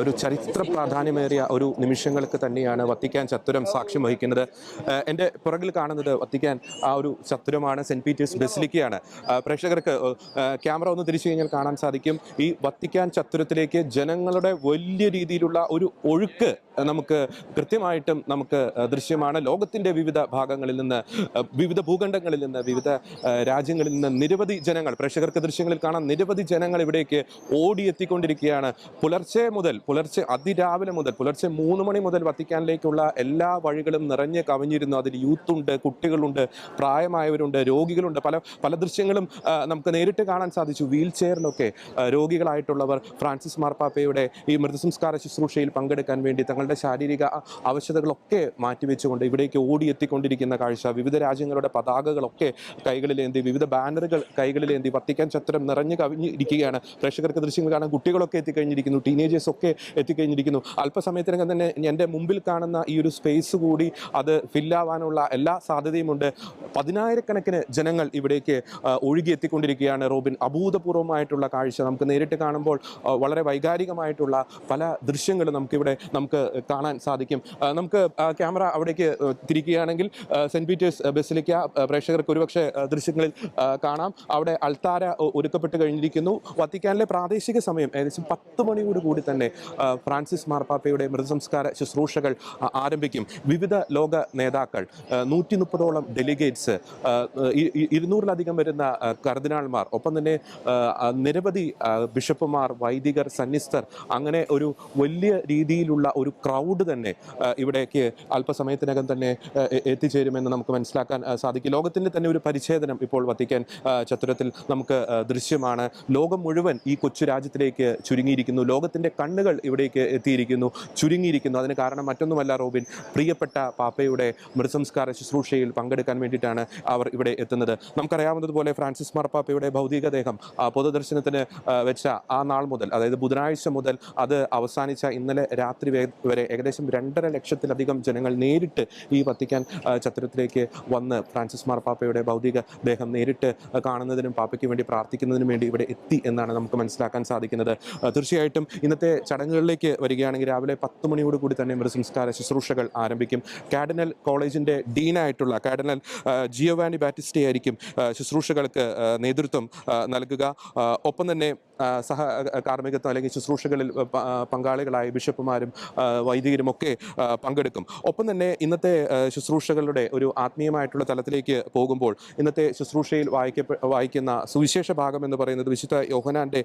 ഒരു ചരിത്ര പ്രാധാന്യമേറിയ ഒരു നിമിഷങ്ങൾക്ക് തന്നെയാണ് വത്തിക്കാൻ ചത്തുരം സാക്ഷ്യം വഹിക്കുന്നത്. എൻ്റെ പുറകിൽ കാണുന്നത് വത്തിക്കാൻ ആ ഒരു ചത്തുരമാണ്, സെൻറ്റ് പീറ്റേഴ്സ് ബസിലിക്കയാണ്. പ്രേക്ഷകർക്ക് ക്യാമറ ഒന്ന് തിരിച്ചു കഴിഞ്ഞാൽ കാണാൻ സാധിക്കും, ഈ വത്തിക്കാൻ ചത്തുരത്തിലേക്ക് ജനങ്ങളുടെ വലിയ രീതിയിലുള്ള ഒരു ഒഴുക്ക് നമുക്ക് കൃത്യമായിട്ടും നമുക്ക് ദൃശ്യമാണ്. ലോകത്തിൻ്റെ വിവിധ ഭാഗങ്ങളിൽ നിന്ന്, വിവിധ ഭൂഖണ്ഡങ്ങളിൽ നിന്ന്, വിവിധ രാജ്യങ്ങളിൽ നിന്ന് നിരവധി ജനങ്ങൾ, പ്രേക്ഷകർക്ക് ദൃശ്യങ്ങളിൽ കാണാൻ നിരവധി ജനങ്ങൾ ഇവിടേക്ക് ഓടിയെത്തിക്കൊണ്ടിരിക്കുകയാണ്. പുലർച്ചെ അതിരാവിലെ മുതൽ പുലർച്ചെ 3 മണി മുതൽ വത്തിക്കാനിലേക്കുള്ള എല്ലാ വഴികളും നിറഞ്ഞ് കവിഞ്ഞിരുന്നു. അതിൽ യൂത്തുണ്ട്, കുട്ടികളുണ്ട്, പ്രായമായവരുണ്ട്, രോഗികളുണ്ട്. പല ദൃശ്യങ്ങളും നമുക്ക് നേരിട്ട് കാണാൻ സാധിച്ചു. വീൽ ചെയറിലൊക്കെ രോഗികളായിട്ടുള്ളവർ ഫ്രാൻസിസ് മാർപ്പാപ്പയുടെ ഈ മൃതസംസ്കാര ശുശ്രൂഷയിൽ പങ്കെടുക്കാൻ വേണ്ടി തങ്ങളുടെ ശാരീരിക അവശതകളൊക്കെ മാറ്റിവെച്ചുകൊണ്ട് ഇവിടേക്ക് ഓടിയെത്തിക്കൊണ്ടിരിക്കുന്ന കാഴ്ച. വിവിധ രാജ്യങ്ങളുടെ പതാകകളൊക്കെ കൈകളിലേന്തി, വിവിധ ബാനറുകൾ കൈകളിലേന്തി വത്തിക്കാൻ ചത്തുരം നിറഞ്ഞു കവിഞ്ഞിരിക്കുകയാണ്. പ്രേക്ഷകർക്ക് ദൃശ്യങ്ങൾ കാണാൻ കുട്ടികളൊക്കെ എത്തിക്കഴിഞ്ഞിരിക്കുന്നു, ടീനേജേഴ്സ് ഒക്കെ എത്തിക്കഴിഞ്ഞിരിക്കുന്നു. അല്പസമയത്തിനകം തന്നെ എൻ്റെ മുമ്പിൽ കാണുന്ന ഈ ഒരു സ്പേസ് കൂടി അത് ഫില്ലാവാനുള്ള എല്ലാ സാധ്യതയുമുണ്ട്. 10,000-കണക്കിന് ജനങ്ങൾ ഇവിടേക്ക് ഒഴുകിയെത്തിക്കൊണ്ടിരിക്കുകയാണ്. റോബിൻ, അഭൂതപൂർവമായിട്ടുള്ള കാഴ്ച നമുക്ക് നേരിട്ട് കാണുമ്പോൾ വളരെ വൈകാരികമായിട്ടുള്ള പല ദൃശ്യങ്ങൾ നമുക്ക് കാണാൻ സാധിക്കും. നമുക്ക് ക്യാമറ അവിടേക്ക് തിരിക്കുകയാണെങ്കിൽ സെൻറ്റ് പീറ്റേഴ്സ് ബസിലിക്ക പ്രേക്ഷകർക്ക് ഒരുപക്ഷെ ദൃശ്യങ്ങളിൽ കാണാം. അവിടെ അൾത്താര ഒരുക്കപ്പെട്ട് കഴിഞ്ഞിരിക്കുന്നു. വത്തിക്കാനിലെ പ്രാദേശിക സമയം ഏകദേശം 10 മണിയോടുകൂടി തന്നെ ഫ്രാൻസിസ് മാർപ്പാപ്പയുടെ മൃതസംസ്കാര ശുശ്രൂഷകൾ ആരംഭിക്കും. വിവിധ ലോക നേതാക്കൾ, 130ഓളം ഡെലിഗേറ്റ്സ്, 200-ലധികം വരുന്ന കർദിനാൾമാർ, ഒപ്പം തന്നെ നിരവധി ബിഷപ്പുമാർ, വൈദികർ, സന്യസ്തർ, അങ്ങനെ ഒരു വലിയ രീതിയിലുള്ള ഒരു ക്രൗഡ് തന്നെ ഇവിടേക്ക് അല്പസമയത്തിനകം തന്നെ എത്തിച്ചേരുമെന്ന് നമുക്ക് മനസ്സിലാക്കാൻ സാധിക്കും. ലോകത്തിൻ്റെ തന്നെ ഒരു പരിച്ഛേദനം ഇപ്പോൾ വത്തിക്കാൻ ചത്തുരത്തിൽ നമുക്ക് ദൃശ്യമാണ്. ലോകം മുഴുവൻ ഈ കൊച്ചു രാജ്യത്തിലേക്ക് ചുരുങ്ങിയിരിക്കുന്നു. ലോകത്തിൻ്റെ കണ്ണുകൾ ഇവിടേക്ക് എത്തിയിരിക്കുന്നു, ചുരുങ്ങിയിരിക്കുന്നു. അതിന് കാരണം മറ്റൊന്നുമല്ല റോബിൻ, പ്രിയപ്പെട്ട പാപ്പയുടെ മൃതസംസ്കാര ശുശ്രൂഷയിൽ പങ്കെടുക്കാൻ വേണ്ടിയിട്ടാണ് അവർ ഇവിടെ എത്തുന്നത്. നമുക്കറിയാവുന്നതുപോലെ ഫ്രാൻസിസ് മാർപ്പാപ്പയുടെ ഭൗതികദേഹം പൊതുദർശനത്തിന് വെച്ച ആ നാൾ മുതൽ, അതായത് ബുധനാഴ്ച മുതൽ അത് അവസാനിച്ച ഇന്നലെ രാത്രി വരെ ഏകദേശം 2.5 ലക്ഷത്തിലധികം ജനങ്ങൾ നേരിട്ട് ഈ വത്തിക്കാൻ ചത്തുരത്തിലേക്ക് വന്ന് ഫ്രാൻസിസ് മാർപ്പാപ്പയുടെ ഭൗതിക ദേഹം നേരിട്ട് കാണുന്നതിനും പാപ്പയ്ക്ക് വേണ്ടി പ്രാർത്ഥിക്കുന്നതിനും വേണ്ടി ഇവിടെ എത്തി എന്നാണ് നമുക്ക് മനസ്സിലാക്കാൻ സാധിക്കുന്നത്. തീർച്ചയായിട്ടും ഇന്നത്തെ ചടങ്ങുകളിലേക്ക് വരികയാണെങ്കിൽ രാവിലെ 10 മണിയോടുകൂടി തന്നെ മൃതസംസ്കാര ശുശ്രൂഷകൾ ആരംഭിക്കും. കാർഡിനൽ കോളേജിൻ്റെ ഡീനായിട്ടുള്ള കാർഡിനൽ ജിയോവാനി ബാറ്റിസ്റ്റേ ആയിരിക്കും ശുശ്രൂഷകൾക്ക് നേതൃത്വം നൽകുക. ഒപ്പം തന്നെ സഹ കാർമ്മികത്വം അല്ലെങ്കിൽ ശുശ്രൂഷകളിൽ പങ്കാളികളായ ബിഷപ്പുമാരും വൈദികരും ഒക്കെ പങ്കെടുക്കും. ഒപ്പം തന്നെ ഇന്നത്തെ ശുശ്രൂഷകളുടെ ഒരു ആത്മീയമായിട്ടുള്ള തലത്തിലേക്ക് പോകുമ്പോൾ ഇന്നത്തെ ശുശ്രൂഷയിൽ വായിക്കുന്ന സുവിശേഷ ഭാഗം എന്ന് പറയുന്നത് വിശുദ്ധ യോഹന്നാൻ്റെ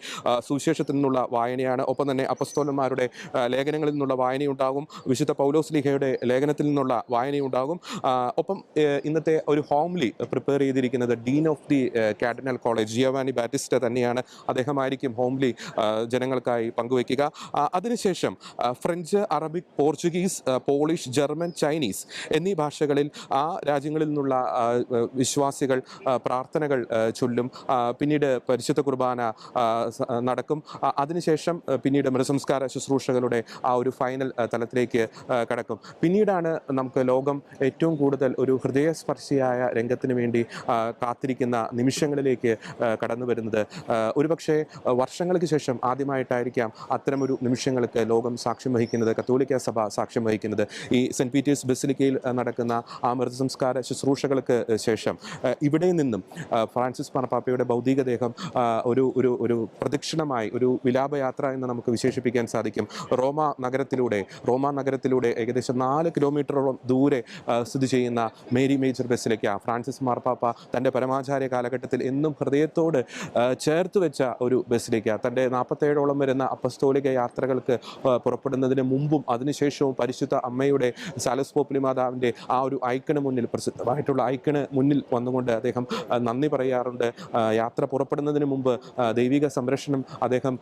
സുവിശേഷത്തിൽ നിന്നുള്ള വായനയാണ്. ഒപ്പം തന്നെ അപ്പസ്തോലന്മാരുടെ ലേഖനങ്ങളിൽ നിന്നുള്ള വായനയുണ്ടാകും, വിശുദ്ധ പൗലോസ്ലീഹയുടെ ലേഖനത്തിൽ നിന്നുള്ള വായനയുണ്ടാകും. ഒപ്പം ഇന്നത്തെ ഒരു ഹോംലി പ്രിപ്പയർ ചെയ്തിരിക്കുന്നത് dean of the cardinal college Giovanni Battista തന്നെയാണ്. അദ്ദേഹമായിരിക്കും ഹോംലി ജനങ്ങൾക്കായി പങ്കുവയ്ക്കുക. അതിനുശേഷം French, Arabic, Portuguese, Polish, German, Chinese എന്നീ ഭാഷകളിൽ ആ രാജ്യങ്ങളിൽ നിന്നുള്ള വിശ്വാസികൾ പ്രാർത്ഥനകൾ ചൊല്ലും. പിന്നീട് പരിശുദ്ധ കുർബാന നടക്കും. അതിനുശേഷം പിന്നീട് മൃതസംസ്കാര ശുശ്രൂഷകളുടെ ആ ഒരു ഫൈനൽ തലത്തിലേക്ക് കടക്കും. പിന്നീടാണ് നമുക്ക് ലോകം ഏറ്റവും കൂടുതൽ ഒരു ഹൃദയസ്പർശിയായ രംഗത്തിന് വേണ്ടി കാത്തിരിക്കുന്ന നിമിഷങ്ങളിലേക്ക് കടന്നു വരുന്നത്. ഒരുപക്ഷെ വർഷങ്ങൾക്ക് ശേഷം ആദ്യമായിട്ടായിരിക്കാം അത്തരമൊരു നിമിഷങ്ങൾക്ക് ലോകം സാക്ഷ്യം വഹിക്കുന്നത്, കത്തോലിക്ക സഭ സാക്ഷ്യം വഹിക്കുന്നത്. ഈ സെൻറ്റ് പീറ്റേഴ്സ് ബസിലിക്കയിൽ നടക്കുന്ന ആ മൃതസംസ്കാര ശുശ്രൂഷകൾക്ക് ശേഷം ഇവിടെ നിന്നും ഫ്രാൻസിസ് മാർപ്പാപ്പയുടെ ഭൗതികദേഹം ഒരു പ്രദക്ഷിണമായി, ഒരു വിലാപയാത്ര എന്ന് നമുക്ക് വിശേഷിപ്പിക്കാൻ സാധിക്കും. റോമ നഗരത്തിലൂടെ ഏകദേശം 4 കിലോമീറ്ററോളം ദൂരെ സ്ഥിതി ചെയ്യുന്ന മേരി മേജർ ബസിലിക്ക ഫ്രാൻസിസ് മാർപ്പാപ്പ തൻ്റെ പരമാചാര്യ കാലഘട്ടത്തിൽ എന്നും ഹൃദയത്തോട് ചേർത്ത് വെച്ച ഒരു ബസിലിക്ക. തൻ്റെ 47ഓളം വരുന്ന അപ്പസ്തോലിക യാത്രകൾക്ക് പുറപ്പെടുന്നതിന് മുമ്പും അതിനുശേഷവും പരിശുദ്ധ അമ്മയുടെ സാലസ് പോപ്പുലി മാതാവിൻ്റെ ആ ഒരു ഐക്കണ് മുന്നിൽ, പ്രസിദ്ധമായിട്ടുള്ള ഐക്കണ് മുന്നിൽ വന്നുകൊണ്ട് അദ്ദേഹം നന്ദി പറയാറുണ്ട്. യാത്ര പുറപ്പെടുന്നതിന് മുമ്പ് ദൈവിക സംരക്ഷണം അദ്ദേഹം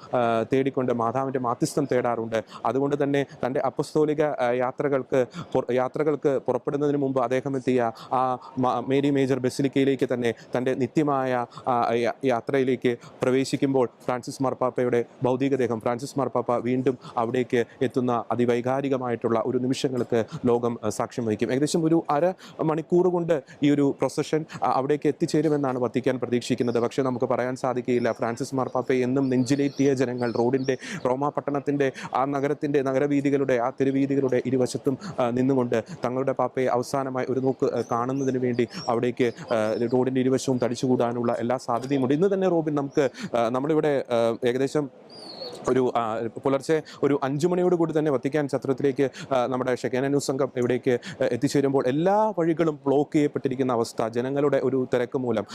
തേടിക്കൊണ്ട് മാതാവിൻ്റെ മാധ്യസ്ഥം തേടാറുണ്ട്. അതുകൊണ്ട് തന്നെ തൻ്റെ അപ്പസ്തോലിക യാത്രകൾക്ക് പുറപ്പെടുന്നതിന് മുമ്പ് അദ്ദേഹം എത്തിയ ആ മേരി മേജർ ബസിലിക്കയിലേക്ക് തന്നെ തൻ്റെ നിത്യമായ യാത്രയിലേക്ക് പ്രവേശിക്കുമ്പോൾ ഫ്രാൻസിസ് മാർപ്പാപ്പയുടെ ഭൗതികദേഹം, ഫ്രാൻസിസ് മാർപ്പാപ്പ വീണ്ടും അവിടേക്ക് എത്തുന്ന അതിവൈകാരികമായിട്ടുള്ള ഒരു നിമിഷങ്ങൾക്ക് ലോകം സാക്ഷ്യം വഹിക്കും. ഏകദേശം ഒരു അരമണിക്കൂർ കൊണ്ട് ഈ ഒരു പ്രൊസഷൻ അവിടേക്ക് എത്തിച്ചേരുമെന്നാണ് വത്തിക്കാൻ പ്രതീക്ഷിക്കുന്നത്. പക്ഷേ നമുക്ക് പറയാൻ സാധിക്കുകയില്ല. ഫ്രാൻസിസ് മാർപ്പാപ്പയെ എന്നും നെഞ്ചിലേറ്റിയ ജനങ്ങൾ, റോമ പട്ടണ പട്ടണത്തിൻ്റെ ആ നഗരവീഥികളുടെ ആ തെരുവീഥികളുടെ ഇരുവശത്തും നിന്നുകൊണ്ട് തങ്ങളുടെ പാപ്പയെ അവസാനമായി ഒരു നോക്ക് കാണുന്നതിന് വേണ്ടി അവിടേക്ക് റോഡിൻ്റെ ഇരുവശവും തടിച്ചുകൂടാനുള്ള എല്ലാ സാധ്യതയുമുണ്ട്. ഇന്ന് തന്നെ റോബിൻ നമ്മളിവിടെ ഏകദേശം പുലർച്ചെ ഒരു 5 മണിയോടുകൂടി തന്നെ വത്തിക്കാൻ ചത്രത്തിലേക്ക് നമ്മുടെ ഷെക്കേന ന്യൂസ് സംഘം ഇവിടേക്ക് എത്തിച്ചേരുമ്പോൾ എല്ലാ വഴികളും ബ്ലോക്ക് ചെയ്യപ്പെട്ടിരിക്കുന്ന അവസ്ഥ, ജനങ്ങളുടെ ഒരു തിരക്ക് മൂലം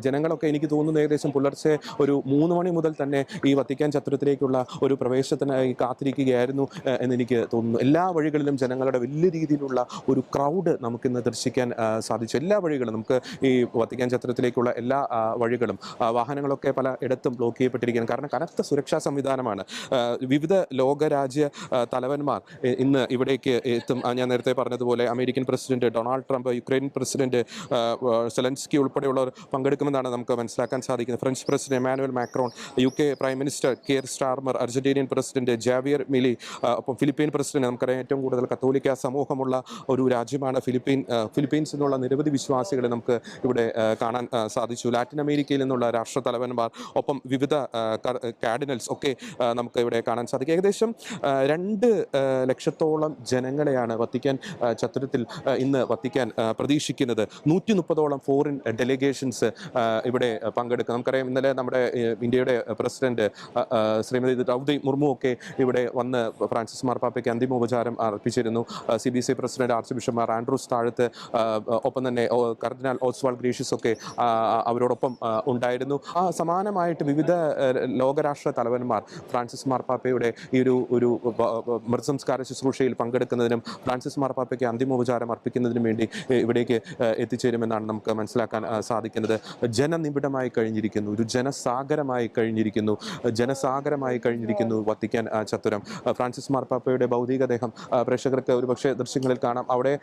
ജനങ്ങളൊക്കെ എനിക്ക് തോന്നുന്നു ഏകദേശം പുലർച്ചെ ഒരു 3 മണി മുതൽ തന്നെ ഈ വത്തിക്കാൻ ചത്രത്തിലേക്കുള്ള ഒരു പ്രവേശനത്തിനായി കാത്തിരിക്കുകയായിരുന്നു എന്നെനിക്ക് തോന്നുന്നു. എല്ലാ വഴികളിലും ജനങ്ങളുടെ വലിയ രീതിയിലുള്ള ഒരു ക്രൗഡ് നമുക്കിന്ന് ദർശിക്കാൻ സാധിച്ചു. എല്ലാ വഴികളും നമുക്ക് ഈ വത്തിക്കാൻ ചത്രത്തിലേക്കുള്ള എല്ലാ വഴികളും വാഹനങ്ങളൊക്കെ പല ഇടത്തും ബ്ലോക്ക് ചെയ്യപ്പെട്ടിരിക്കുകയാണ്. കാരണം കനത്ത സുരക്ഷാ സംവിധാനമാണ്. വിവിധ ലോകരാജ്യ തലവന്മാർ ഇന്ന് ഇവിടേക്ക് എത്തും. ഞാൻ നേരത്തെ പറഞ്ഞതുപോലെ American president Donald Trump, Ukraine president Zelensky ഉൾപ്പെടെയുള്ളവർ പങ്കെടുക്കുമെന്നാണ് നമുക്ക് മനസ്സിലാക്കാൻ സാധിക്കുന്നത്. French president Emmanuel Macron, UK prime minister Keir Starmer, Argentinian president Javier Milei, ഒപ്പം ഫിലിപ്പീൻ പ്രസിഡന്റ്, നമുക്കറിയാം ഏറ്റവും കൂടുതൽ കത്തോലിക്ക സമൂഹമുള്ള ഒരു രാജ്യമാണ് ഫിലിപ്പീൻസ് എന്നുള്ള നിരവധി വിശ്വാസികളെ നമുക്ക് ഇവിടെ കാണാൻ സാധിച്ചു. ലാറ്റിൻ അമേരിക്കയിൽ നിന്നുള്ള രാഷ്ട്ര തലവന്മാർ, ഒപ്പം വിവിധ കാർഡിനൽസ് ഒക്കെ നമുക്ക് ഇവിടെ കാണാൻ സാധിക്കും. ഏകദേശം 2 ലക്ഷത്തോളം ജനങ്ങളെയാണ് വത്തിക്കാൻ ചത്തുരത്തിൽ ഇന്ന് വത്തിക്കാൻ പ്രതീക്ഷിക്കുന്നത്. 130ഓളം ഫോറിൻ ഡെലിഗേഷൻസ് ഇവിടെ പങ്കെടുക്കും. നമുക്കറിയാം ഇന്നലെ നമ്മുടെ ഇന്ത്യയുടെ പ്രസിഡന്റ് ശ്രീമതി ദ്രൗപദി മുർമു ഒക്കെ ഇവിടെ വന്ന് ഫ്രാൻസിസ് മാർപ്പാപ്പയ്ക്ക് അന്തിമോപചാരം അർപ്പിച്ചിരുന്നു. CBC president archbishop Mar Andrews Thazhath, ഒപ്പം തന്നെ കർദിനാൾ ഓസ്വാൾഡ് ഗ്രേഷ്യസ് ഒക്കെ അവരോടൊപ്പം ഉണ്ടായിരുന്നു. സമാനമായിട്ട് വിവിധ ലോകരാഷ്ട്ര തലവന്മാർ ഫ്രാൻസിസ് മാർപ്പാപ്പയുടെ ഈ ഒരു മൃതസംസ്കാര ശുശ്രൂഷയിൽ പങ്കെടുക്കുന്നതിനും ഫ്രാൻസിസ് മാർപ്പാപ്പയ്ക്ക് അന്തിമോപചാരം അർപ്പിക്കുന്നതിനും വേണ്ടി ഇവിടേക്ക് എത്തിച്ചേരുമെന്നാണ് നമുക്ക് മനസ്സിലാക്കാൻ സാധിക്കുന്നത്. ജനനിബിഡമായി കഴിഞ്ഞിരിക്കുന്നു, ഒരു ജനസാഗരമായി കഴിഞ്ഞിരിക്കുന്നു വത്തിക്കാൻ ചത്തുരം. ഫ്രാൻസിസ് മാർപ്പാപ്പയുടെ ഭൗതികദേഹം പ്രേക്ഷകർക്ക് ഒരുപക്ഷെ ദൃശ്യങ്ങളിൽ കാണാം. അവിടെ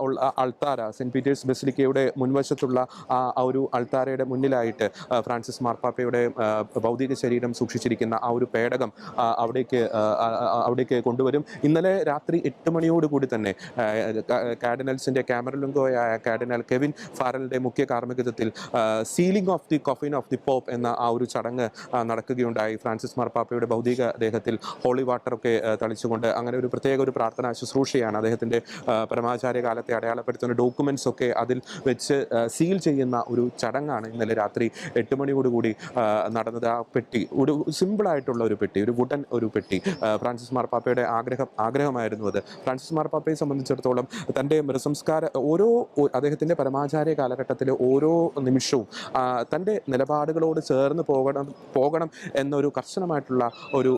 ഉള്ള അൾത്താര, സെന്റ് പീറ്റേഴ്സ് ബസിലിക്കയുടെ മുൻവശത്തുള്ള ആ ഒരു അൾത്താരയുടെ മുന്നിലായിട്ട് ഫ്രാൻസിസ് മാർപ്പാപ്പയുടെ ഭൗതിക ശരീരം സൂക്ഷിച്ചിരിക്കുന്ന ആ ഒരു പേടകം അവിടേക്ക് കൊണ്ടുവരും. ഇന്നലെ രാത്രി 8 മണിയോടുകൂടി തന്നെ കാർഡിനൽസിന്റെ ക്യാമറലുങ്കോയായ കാർഡിനൽ കെവിൻ ഫാരലിന്റെ മുഖ്യ കാർമ്മികത്വത്തിൽ sealing of the coffin of the pope എന്ന ആ ഒരു ചടങ്ങ് നടക്കുകയുണ്ടായി. ഫ്രാൻസിസ് മാർപ്പാപ്പയുടെ ഭൗതിക ദേഹത്തിൽ ഹോളി വാട്ടറൊക്കെ തളിച്ചുകൊണ്ട് അങ്ങനെ ഒരു പ്രത്യേക ഒരു പ്രാർത്ഥനാ ശുശ്രൂഷയാണ്. അദ്ദേഹത്തിന്റെ പരമാചാര്യ കാലത്തെ അടയാളപ്പെടുത്തുന്ന ഡോക്യുമെന്റ്സ് ഒക്കെ അതിൽ വെച്ച് സീൽ ചെയ്യുന്ന ഒരു ചടങ്ങാണ് ഇന്നലെ രാത്രി 8 മണിയോടുകൂടി നടന്നത്. ആ പെട്ടി ഒരു സിമ്പിളായിട്ടുള്ള ഒരു പെട്ടി, ഒരു വുഡൻ ഒരു പെട്ടി, ഫ്രാൻസിസ് മാർപ്പാപ്പയുടെ ആഗ്രഹമായിരുന്നു അത്. ഫ്രാൻസിസ് മാർപ്പാപ്പയെ സംബന്ധിച്ചിടത്തോളം തൻ്റെ മൃതസംസ്കാര അദ്ദേഹത്തിൻ്റെ പരമാചാര്യ കാലഘട്ടത്തിലെ ഓരോ നിമിഷവും തൻ്റെ നിലപാടുകളോട് ചേർന്ന് പോകണം എന്നൊരു കർശനമായിട്ടുള്ള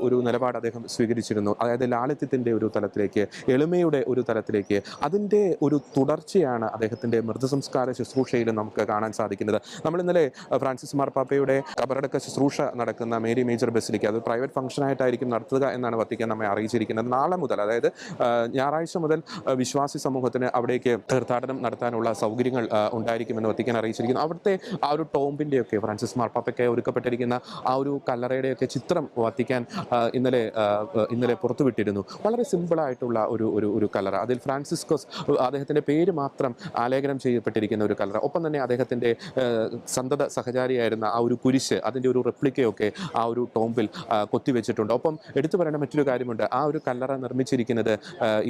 ഒരു നിലപാട് അദ്ദേഹം സ്വീകരിച്ചിരുന്നു. അതായത് ലാളിത്യത്തിൻ്റെ ഒരു തലത്തിലേക്ക്, എളിമയുടെ ഒരു തലത്തിലേക്ക്, അതിൻ്റെ ഒരു തുടർച്ചയാണ് അദ്ദേഹത്തിൻ്റെ മൃതസംസ്കാര ശുശ്രൂഷയിൽ നമുക്ക് കാണാൻ സാധിക്കുന്നത്. നമ്മൾ ഇന്നലെ ഫ്രാൻസിസ് മാർപ്പാപ്പയുടെ കബറടക്ക ശുശ്രൂഷ നടക്കുന്ന മേരി മേജർ ബസിലിക്ക, അത് പ്രൈവറ്റ് ഫംഗ്ഷനായിട്ടായിരിക്കും നടത്തുക എന്നാണ് വത്തിക്കാൻ നമ്മെ അറിയിച്ചിരിക്കുന്നത്. നാളെ മുതൽ, അതായത് ഞായറാഴ്ച മുതൽ വിശ്വാസി സമൂഹത്തിന് അവിടേക്ക് തീർത്ഥാടനം നടത്താനുള്ള സൗകര്യങ്ങൾ ഉണ്ടായിരിക്കുമെന്ന് വത്തിക്കാൻ അറിയിച്ചിരിക്കുന്നു. അവിടുത്തെ ആ ഒരു ടോംബിൻ്റെയൊക്കെ, ഫ്രാൻസിസ് മാർപ്പാപ്പയ്ക്ക് ഒരുക്കപ്പെട്ടിരിക്കുന്ന ആ ഒരു കല്ലറയുടെയൊക്കെ ചിത്രം വത്തിക്കാൻ ഇന്നലെ പുറത്തുവിട്ടിരുന്നു. വളരെ സിമ്പിളായിട്ടുള്ള ഒരു കല്ലറ, അതിൽ ഫ്രാൻസിസ്കോസ് അദ്ദേഹത്തിൻ്റെ പേര് മാത്രം ആലേഖനം ചെയ്യപ്പെട്ടിരിക്കുന്ന ഒരു കല്ലറ, ഒപ്പം തന്നെ അദ്ദേഹത്തിൻ്റെ സന്തത സഹചാരിയായിരുന്ന ആ ഒരു കുരിശ്, അതിൻ്റെ ഒരു റെപ്ലിക്കയൊക്കെ ആ ഒരു ടോംബിൽ കൊത്തിവെച്ചിട്ടുണ്ട്. ഒപ്പം എടുത്തു പറയേണ്ട മറ്റൊരു കാര്യമുണ്ട്, ആ ഒരു കല്ലറ നിർമ്മിച്ചിരിക്കുന്നത്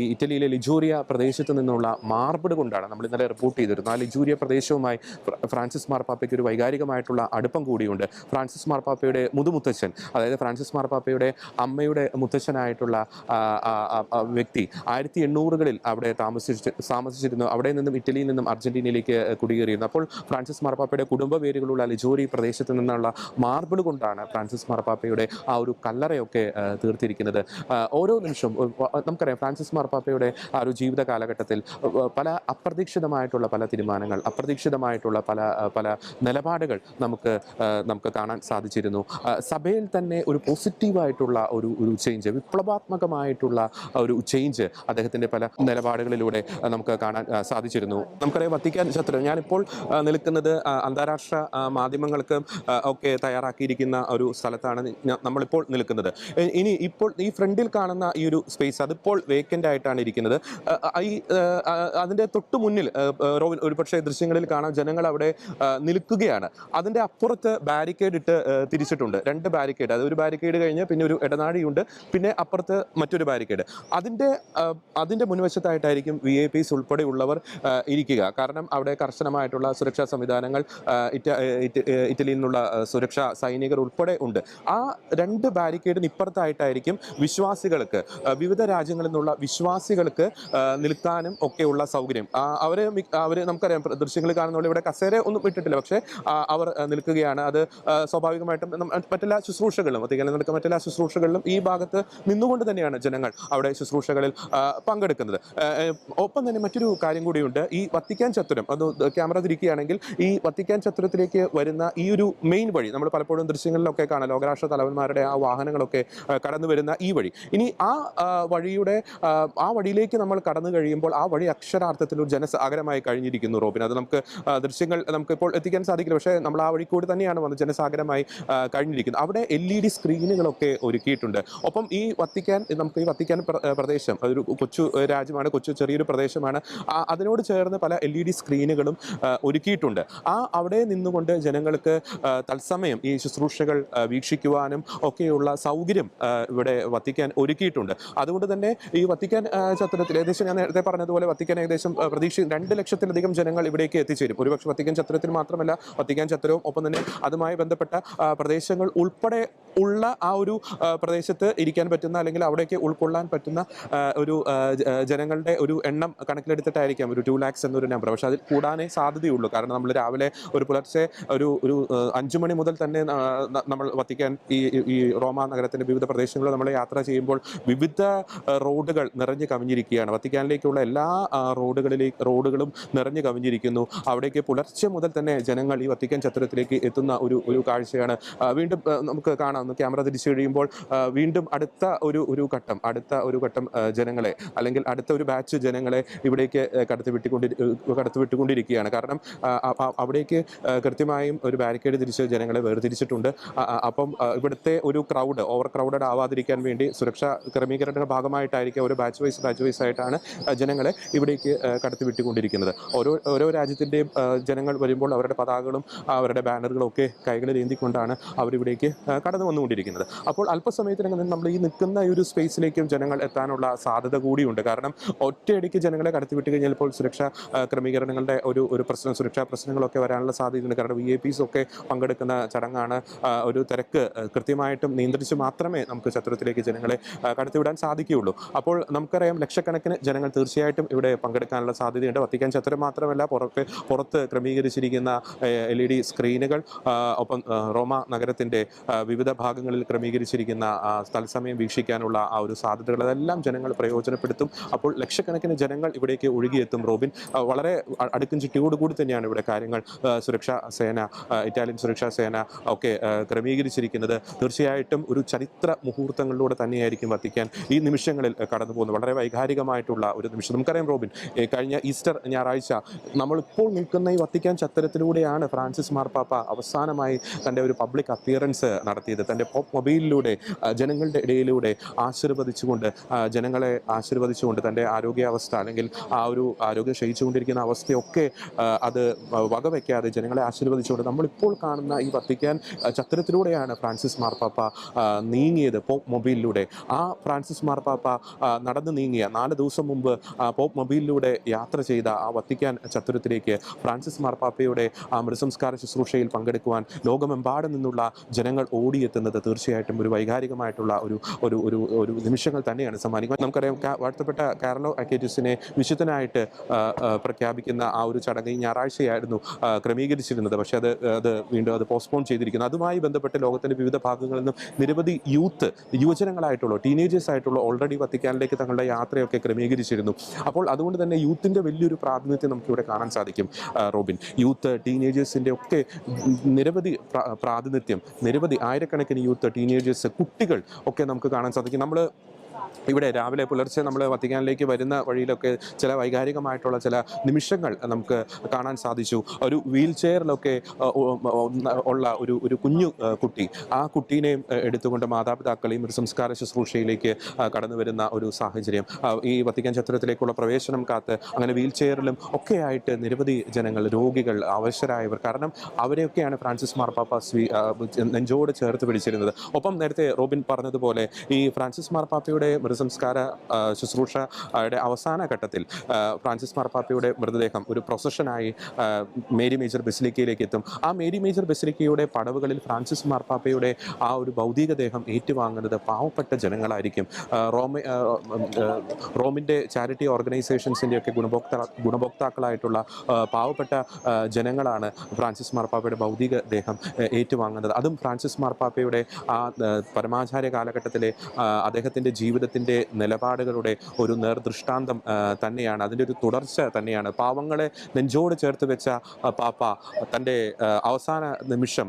ഈ ഇറ്റലിയിലെ ലിജൂറിയ പ്രദേശത്ത് നിന്നുള്ള മാർബിൾ കൊണ്ടാണ്. നമ്മൾ ഇന്നലെ റിപ്പോർട്ട് ചെയ്തിരുന്നു. ആ ലിജൂറിയ പ്രദേശവുമായി ഫ്രാൻസിസ് മാർപ്പാപ്പയ്ക്ക് ഒരു വൈകാരികമായിട്ടുള്ള അടുപ്പം കൂടിയുണ്ട്. ഫ്രാൻസിസ് മാർപ്പാപ്പയുടെ മുതുമുത്തച്ഛൻ, അതായത് ഫ്രാൻസിസ് മാർപ്പാപ്പയുടെ അമ്മയുടെ മുത്തച്ഛനായിട്ടുള്ള വ്യക്തി 1800കളിൽ അവിടെ താമസിച്ചിരുന്നു. അവിടെ നിന്നും ഇറ്റലിയിൽ നിന്നും അർജന്റീനയിലേക്ക് കുടിയേറിയിരുന്നു. അപ്പോൾ ഫ്രാൻസിസ് മാർപ്പാപ്പയുടെ കുടുംബ പേരുകളുള്ള ലിജൂറി പ്രദേശത്ത് നിന്നുള്ള മാർബിൾ കൊണ്ടാണ് ഫ്രാൻസിസ് മാർപ്പാപ്പയുടെ ആ ഒരു കല്ലറയൊക്കെ തീർത്തിരിക്കുന്നത്. ഓരോ നിമിഷവും നമുക്കറിയാം, ഫ്രാൻസിസ് മാർപ്പാപ്പയുടെ ആ ഒരു ജീവിത കാലഘട്ടത്തിൽ പല അപ്രതീക്ഷിതമായിട്ടുള്ള പല തീരുമാനങ്ങൾ, അപ്രതീക്ഷിതമായിട്ടുള്ള പല നിലപാടുകൾ നമുക്ക് കാണാൻ സാധിച്ചിരുന്നു. സഭയിൽ തന്നെ ഒരു പോസിറ്റീവായിട്ടുള്ള ഒരു ചേഞ്ച്, വിപ്ലവാത്മകമായിട്ടുള്ള ഒരു ചേഞ്ച് അദ്ദേഹത്തിൻ്റെ പല നിലപാടുകളിലൂടെ നമുക്ക് കാണാൻ സാധിച്ചിരുന്നു. നമുക്കറിയാം വത്തിക്കാൻ ചത്തുരം, ഞാനിപ്പോൾ നിൽക്കുന്നത് അന്താരാഷ്ട്ര മാധ്യമങ്ങൾക്ക് ഒക്കെ തയ്യാറാക്കിയിരിക്കുന്ന ഒരു സ്ഥലത്താണ് നമ്മളിപ്പോൾ നിൽക്കുന്നത്. നിൽക്കുന്നത്. ഇനി ഇപ്പോൾ ഈ ഫ്രണ്ടിൽ കാണുന്ന ഈ ഒരു സ്പേസ് അതിപ്പോൾ വേക്കൻ്റ് ആയിട്ടാണ് ഇരിക്കുന്നത്. ഈ അതിൻ്റെ തൊട്ട് മുന്നിൽ റോബിൻ ഒരുപക്ഷെ ദൃശ്യങ്ങളിൽ കാണാം, ജനങ്ങൾ അവിടെ നിൽക്കുകയാണ്. അതിൻ്റെ അപ്പുറത്ത് ബാരിക്കേഡ് ഇട്ട് തിരിച്ചിട്ടുണ്ട്, 2 ബാരിക്കേഡ്. അത് ഒരു ബാരിക്കേഡ് കഴിഞ്ഞ് പിന്നെ ഒരു ഇടനാഴിയുണ്ട്, പിന്നെ അപ്പുറത്ത് മറ്റൊരു ബാരിക്കേഡ്. അതിൻ്റെ മുൻവശത്തായിട്ടായിരിക്കും VIPs ഉൾപ്പെടെയുള്ളവർ ഇരിക്കുക. കാരണം അവിടെ കർശനമായിട്ടുള്ള സുരക്ഷാ സംവിധാനങ്ങൾ, ഇറ്റലിയിൽ നിന്നുള്ള സുരക്ഷാ സൈനികർ ഉൾപ്പെടെ ഉണ്ട്. ആ 2 ബാരിക്കേഡിന് ഇപ്പുറത്തായിട്ടായിരിക്കും വിശ്വാസികൾക്ക്, വിവിധ രാജ്യങ്ങളിൽ നിന്നുള്ള വിശ്വാസികൾക്ക് നിൽക്കാനും ഒക്കെയുള്ള സൗകര്യം. അവർ നമുക്കറിയാം, ദൃശ്യങ്ങൾ കാണുന്ന പോലെ ഇവിടെ കസേര ഒന്നും ഇട്ടിട്ടില്ല, പക്ഷേ അവർ നിൽക്കുകയാണ്. അത് സ്വാഭാവികമായിട്ടും മറ്റെല്ലാ ശുശ്രൂഷകളിലും, നടക്കുന്ന മറ്റെല്ലാ ശുശ്രൂഷകളിലും ഈ ഭാഗത്ത് നിന്നുകൊണ്ട് തന്നെയാണ് ജനങ്ങൾ അവിടെ ശുശ്രൂഷകളിൽ പങ്കെടുക്കുന്നത്. ഒപ്പം തന്നെ മറ്റൊരു കാര്യം കൂടിയുണ്ട്. ഈ വത്തിക്കാൻ ചത്തുരം, അത് ക്യാമറ തിരിക്കുകയാണെങ്കിൽ ഈ വത്തിക്കാൻ ചത്തുരത്തിലേക്ക് വരുന്ന ഈ ഒരു മെയിൻ വഴി നമ്മൾ പലപ്പോഴും ദൃശ്യങ്ങളിലൊക്കെ കാണാം, ലോകരാഷ്ട്ര തലവന്മാരുടെ ആ വാഹനങ്ങളൊക്കെ കടന്നു വരുന്ന ഈ വഴി. ഇനി ആ വഴിയിലേക്ക് നമ്മൾ കടന്നു കഴിയുമ്പോൾ ആ വഴി അക്ഷരാർത്ഥത്തിൽ ഒരു ജനസാഗരമായി കഴിഞ്ഞിരിക്കുന്നു റോബിൻ. അത് ദൃശ്യങ്ങൾ നമുക്കിപ്പോൾ എത്തിക്കാൻ സാധിക്കില്ല, പക്ഷേ നമ്മൾ ആ വഴി കൂടി തന്നെയാണ് വന്ന് ജനസാഗരമായി കഴിഞ്ഞിരിക്കുന്നത്. അവിടെ LED സ്ക്രീനുകളൊക്കെ ഒരുക്കിയിട്ടുണ്ട്. ഒപ്പം ഈ വത്തിക്കാൻ പ്രദേശം അതൊരു കൊച്ചു രാജ്യമാണ്, ചെറിയൊരു പ്രദേശമാണ്. അതിനോട് ചേർന്ന് പല LED സ്ക്രീനുകളും ഒരുക്കിയിട്ടുണ്ട്. അവിടെ നിന്നുകൊണ്ട് ജനങ്ങൾക്ക് തത്സമയം ഈ ശുശ്രൂഷകൾ വീക്ഷിക്കുവാനും ഒക്കെയുള്ള സൗകര്യം ഇവിടെ വത്തിക്കാൻ ഒരുക്കിയിട്ടുണ്ട്. അതുകൊണ്ട് തന്നെ ഈ വത്തിക്കാൻ ചത്തുരത്തിൽ ഏകദേശം ഞാൻ നേരത്തെ പറഞ്ഞതുപോലെ വത്തിക്കാൻ ഏകദേശം 2 ലക്ഷത്തിലധികം ജനങ്ങൾ ഇവിടേക്ക് എത്തിച്ചേരും. ഒരുപക്ഷെ വത്തിക്കാൻ ചത്തുരത്തിൽ മാത്രമല്ല, വത്തിക്കാൻ ചത്തുരവും ഒപ്പം തന്നെ അതുമായി ബന്ധപ്പെട്ട പ്രദേശങ്ങൾ ഉൾപ്പെടെ ഉള്ള ആ ഒരു പ്രദേശത്ത് ഇരിക്കാൻ പറ്റുന്ന, അല്ലെങ്കിൽ അവിടേക്ക് ഉൾക്കൊള്ളാൻ പറ്റുന്ന ഒരു ജനങ്ങളുടെ ഒരു എണ്ണം കണക്കിലെടുത്തിട്ടായിരിക്കാം ഒരു 2 lakhs എന്നൊരു നമ്പർ. പക്ഷെ അതിൽ കൂടാനേ സാധ്യതയുള്ളൂ. കാരണം നമ്മൾ രാവിലെ ഒരു പുലർച്ചെ ഒരു 5 മണി മുതൽ തന്നെ നമ്മൾ വത്തിക്കാൻ ഈ റോമ നഗരത്തിൻ്റെ വിവിധ പ്രദേശങ്ങളിൽ നമ്മൾ യാത്ര ചെയ്യുമ്പോൾ വിവിധ റോഡുകൾ നിറഞ്ഞു കവിഞ്ഞിരിക്കുകയാണ്. വത്തിക്കാനിലേക്കുള്ള എല്ലാ റോഡുകളും നിറഞ്ഞു കവിഞ്ഞിരിക്കുന്നു. അവിടേക്ക് പുലർച്ചെ മുതൽ തന്നെ ജനങ്ങൾ ഈ വത്തിക്കാൻ ചത്തുരത്തിലേക്ക് എത്തുന്ന ഒരു കാഴ്ചയാണ്. വീണ്ടും നമുക്ക് കാണാം, ക്യാമറ തിരിച്ചു കഴിയുമ്പോൾ വീണ്ടും അടുത്ത ഒരു ഘട്ടം ജനങ്ങളെ, അല്ലെങ്കിൽ അടുത്ത ഒരു ബാച്ച് ജനങ്ങളെ ഇവിടേക്ക് കടത്തിവിട്ടുകൊണ്ടിരിക്കുകയാണ്. കാരണം അവിടേക്ക് കൃത്യമായും ഒരു ബാരിക്കേഡ് തിരിച്ച് ജനങ്ങളെ വേർതിരിച്ചിട്ടുണ്ട്. അപ്പം ഇവിടുത്തെ ഒരു ഓവർ ക്രൗഡഡ് ആവാതിരിക്കാൻ വേണ്ടി സുരക്ഷാ ക്രമീകരണങ്ങളുടെ ഭാഗമായിട്ടായിരിക്കും ഒരു ബാച്ച് വൈസ് ആയിട്ടാണ് ജനങ്ങളെ ഇവിടേക്ക് കടത്തിവിട്ടുകൊണ്ടിരിക്കുന്നത്. ഓരോ രാജ്യത്തിൻ്റെയും ജനങ്ങൾ വരുമ്പോൾ അവരുടെ പതാകകളും അവരുടെ ബാനറുകളും ഒക്കെ കൈകളിൽ ഏന്തിക്കൊണ്ടാണ് അവരിവിടേക്ക് കടന്നു വന്നുകൊണ്ടിരിക്കുന്നത്. അപ്പോൾ അല്പസമയത്തിനകം നമ്മൾ ഈ നിൽക്കുന്ന ഈ ഒരു സ്പേസിലേക്കും ജനങ്ങൾ എത്താനുള്ള സാധ്യത കൂടിയുണ്ട്. കാരണം ഒറ്റയടിക്ക് ജനങ്ങളെ കടത്തിവിട്ട് കഴിഞ്ഞാൽ ഇപ്പോൾ സുരക്ഷാ ക്രമീകരണങ്ങളുടെ സുരക്ഷാ പ്രശ്നങ്ങളൊക്കെ വരാനുള്ള സാധ്യതയുണ്ട്. കാരണം VIPs ഒക്കെ പങ്കെടുക്കുന്ന ചടങ്ങാണ്. ഒരു തിരക്ക് കൃത്യമായിട്ടും നിയന്ത്രിച്ച് മാത്രമേ നമുക്ക് ചത്തുരത്തിലേക്ക് ജനങ്ങളെ കടത്തിവിടാൻ സാധിക്കുകയുള്ളൂ. അപ്പോൾ നമുക്കറിയാം, ലക്ഷക്കണക്കിന് ജനങ്ങൾ തീർച്ചയായിട്ടും ഇവിടെ പങ്കെടുക്കാനുള്ള സാധ്യതയുണ്ട്. വത്തിക്കാൻ ചത്തുരം മാത്രമല്ല, പുറത്ത് ക്രമീകരിച്ചിരിക്കുന്ന LED സ്ക്രീനുകൾ, ഒപ്പം റോമ നഗരത്തിൻ്റെ വിവിധ ഭാഗങ്ങളിൽ ക്രമീകരിച്ചിരിക്കുന്ന തത്സമയം വീക്ഷിക്കാനുള്ള ആ ഒരു സാധ്യതകൾ, അതെല്ലാം ജനങ്ങൾ പ്രയോജനപ്പെടുത്തും. അപ്പോൾ ലക്ഷക്കണക്കിന് ജനങ്ങൾ ഇവിടേക്ക് ഒഴുകിയെത്തും റോബിൻ. വളരെ അടുക്കും ചിട്ടയോടുകൂടി തന്നെയാണ് ഇവിടെ കാര്യങ്ങൾ ഇറ്റാലിയൻ സുരക്ഷാ സേന ഒക്കെ ക്രമീകരിച്ചിരിക്കുന്നത്. തീർച്ചയായിട്ടും ഒരു ചരിത്ര മുഹൂർത്തങ്ങളിലൂടെ തന്നെയായിരിക്കും വത്തിക്കാൻ ഈ നിമിഷങ്ങളിൽ കടന്നു പോകുന്നത്. വളരെ വൈകാരികമായിട്ടുള്ള ഒരു നിമിഷം. നമുക്കറിയാം റോബിൻ, കഴിഞ്ഞ ഈസ്റ്റർ ഞായറാഴ്ച നമ്മളിപ്പോൾ നിൽക്കുന്ന ഈ വത്തിക്കാൻ ചത്തുരത്തിലൂടെയാണ് ഫ്രാൻസിസ് മാർപ്പാപ്പ അവസാനമായി തൻ്റെ ഒരു പബ്ലിക് അപ്പിയറൻസ് നടത്തിയത്. തൻ്റെ പോപ്പ് മൊബൈലിലൂടെ ജനങ്ങളുടെ ഇടയിലൂടെ ജനങ്ങളെ ആശീർവദിച്ചുകൊണ്ട് തൻ്റെ ആരോഗ്യാവസ്ഥ, അല്ലെങ്കിൽ ആ ഒരു ആരോഗ്യം ക്ഷയിച്ചുകൊണ്ടിരിക്കുന്ന അവസ്ഥയൊക്കെ അത് വകവയ്ക്കാതെ ജനങ്ങളെ ആശീർവദിച്ചുകൊണ്ട് നമ്മളിപ്പോൾ കാണുന്ന ഈ വത്തിക്കാൻ ചത്തുരത്തിലൂടെയാണ് ഫ്രാൻസിസ് മാർപ്പാപ്പ നീങ്ങിയത്, പോപ്പ് മൊബൈലിലൂടെ. ആ ഫ്രാൻസിസ് മാർപ്പാപ്പ നടന്നു നീങ്ങിയ 4 ദിവസം മുമ്പ് പോപ്പ് മൊബൈലിലൂടെ യാത്ര ചെയ്ത ആ വത്തിക്കാൻ ചത്തുരത്തിലേക്ക് ഫ്രാൻസിസ് മാർപ്പാപ്പയുടെ ആ മൃതസംസ്കാര ശുശ്രൂഷയിൽ പങ്കെടുക്കുവാൻ ലോകമെമ്പാടും നിന്നുള്ള ജനങ്ങൾ ഓടിയെത്തുന്നത് തീർച്ചയായിട്ടും ഒരു വൈകാരികമായിട്ടുള്ള ഒരു നിമിഷങ്ങൾ തന്നെയാണ് സമ്മാനിക്കുന്നത്. നമുക്കറിയാം, വാഴ്ത്തപ്പെട്ട കാർലോ അക്കേറ്റിസിനെ വിശുദ്ധനായിട്ട് പ്രഖ്യാപിക്കുന്ന ആ ഒരു ചടങ്ങ് ഈ ഞായറാഴ്ചയായിരുന്നു ക്രമീകരിച്ചിരുന്നത്. പക്ഷേ അത് വീണ്ടും പോസ്റ്റ്പോൺ ചെയ്തിരിക്കുന്നു. അതുമായി ബന്ധപ്പെട്ട് ലോകത്തിൻ്റെ വിവിധ ഭാഗങ്ങളിൽ നിന്നും നിരവധി യുവജനങ്ങളായിട്ടുള്ള ടീനേജേഴ്സ് ആയിട്ടുള്ള ഓൾറെഡി വത്തിക്കാനിലേക്ക് തങ്ങളുടെ യാത്രയൊക്കെ ക്രമീകരിച്ചിരുന്നു. അപ്പോൾ അതുകൊണ്ട് തന്നെ യൂത്തിൻ്റെ വലിയൊരു പ്രാതിനിധ്യം നമുക്കിവിടെ കാണാൻ സാധിക്കും റോബിൻ. യൂത്ത്, ടീനേജേഴ്സിൻ്റെ ഒക്കെ നിരവധി പ്രാതിനിധ്യം, നിരവധി ആയിരക്കണക്കിന് യൂത്ത്, ടീനേജേഴ്സ്, കുട്ടികൾ ഒക്കെ നമുക്ക് കാണാൻ സാധിക്കും. നമ്മൾ ഇവിടെ രാവിലെ പുലർച്ചെ നമ്മൾ വത്തിക്കാനിലേക്ക് വരുന്ന വഴിയിലൊക്കെ ചില വൈകാരികമായിട്ടുള്ള ചില നിമിഷങ്ങൾ നമുക്ക് കാണാൻ സാധിച്ചു. ഒരു വീൽ ചെയറിലൊക്കെ ഉള്ള ഒരു കുഞ്ഞു കുട്ടി, ആ കുട്ടീനെയും എടുത്തുകൊണ്ട് മാതാപിതാക്കളെയും ഒരു സംസ്കാര ശുശ്രൂഷയിലേക്ക് കടന്നു വരുന്ന ഒരു സാഹചര്യം. ഈ വത്തിക്കാൻ ചത്തുരത്തിലേക്കുള്ള പ്രവേശനം കാത്ത് അങ്ങനെ വീൽ ചെയറിലും ഒക്കെയായിട്ട് നിരവധി ജനങ്ങൾ, രോഗികൾ, അവശരായവർ, കാരണം അവരെയൊക്കെയാണ് ഫ്രാൻസിസ് മാർപ്പാപ്പ നെഞ്ചോട് ചേർത്ത് പിടിച്ചിരുന്നത്. ഒപ്പം നേരത്തെ റോബിൻ പറഞ്ഞതുപോലെ ഈ ഫ്രാൻസിസ് മാർപ്പാപ്പയുടെ മൃതസംസ്കാര ശുശ്രൂഷയുടെ അവസാന ഘട്ടത്തിൽ ഫ്രാൻസിസ് മാർപ്പാപ്പയുടെ മൃതദേഹം ഒരു പ്രൊസഷനായി മേരി മേജർ ബസിലിക്കയിലേക്ക് എത്തും. ആ മേരി മേജർ ബസിലിക്കയുടെ പടവുകളിൽ ഫ്രാൻസിസ് മാർപ്പാപ്പയുടെ ആ ഒരു ഭൗതികദേഹം ഏറ്റുവാങ്ങുന്നത് പാവപ്പെട്ട ജനങ്ങളായിരിക്കും. റോമിൻ്റെ ചാരിറ്റി ഓർഗനൈസേഷൻസിൻ്റെയൊക്കെ ഗുണഭോക്താക്കളായിട്ടുള്ള പാവപ്പെട്ട ജനങ്ങളാണ് ഫ്രാൻസിസ് മാർപ്പാപ്പയുടെ ഭൗതികദേഹം ഏറ്റുവാങ്ങുന്നത്. അതും ഫ്രാൻസിസ് മാർപ്പാപ്പയുടെ ആ പരമാചാര്യ കാലഘട്ടത്തിലെ അദ്ദേഹത്തിൻ്റെ ജീവിതത്തിൻ്റെ നിലപാടുകളുടെ ഒരു നേർദൃഷ്ടാന്തം തന്നെയാണ്, അതിൻ്റെ ഒരു തുടർച്ച തന്നെയാണ്. പാവങ്ങളെ നെഞ്ചോട് ചേർത്ത് വെച്ച പാപ്പ തൻ്റെ അവസാന നിമിഷം